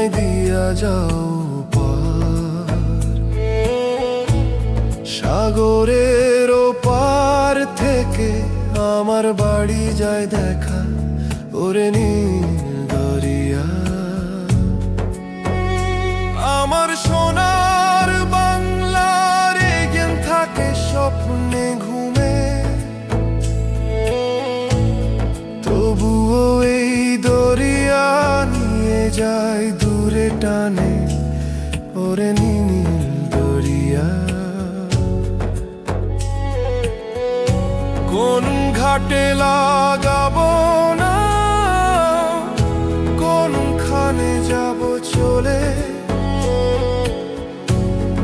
আমায় দিয়া যাও পার। সাগরের ওপার থেকে আমার বাড়ি যায় দেখা, ওরে নীল দরিয়া। আমার সোনার বাংলার জ্ঞান থাকে স্বপ্নে ঘুমে, তবুও এই দরিয়া নিয়ে যায় দূরে টানে, ওরে নীল দরিয়া। কোন ঘাটে লাগাবো না, কোনখানে যাব চলে,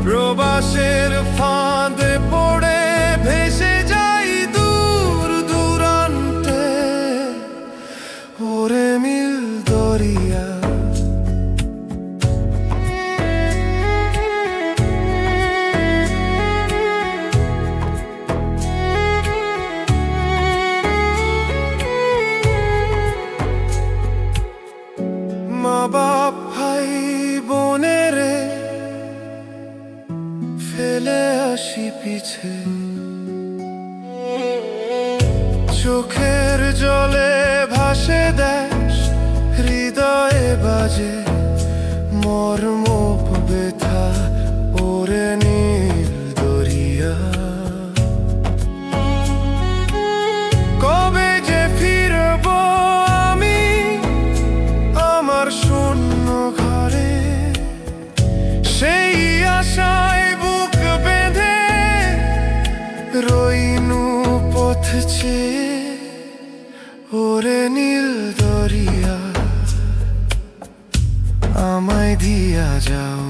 প্রবাসের ফাঁদে পড়ে ভেসে যাই দূর দূরান্তে, ওরে নীল দরিয়া। মা বাপ ভাই বোনেরে ফেলে আসি পিছে, চোখের জলে ভাসে দেশ, হৃদয়ে বাজে মর্ম ব্যথা, ওরে নীল দরিয়া। কবে যে ফিরবো আমি আমার শূন্য ঘরে, সেই আশায় বুক বেঁধে রইনু পথ চেয়ে, ওরে নীল দরিয়া আমায় দিয়া যাও।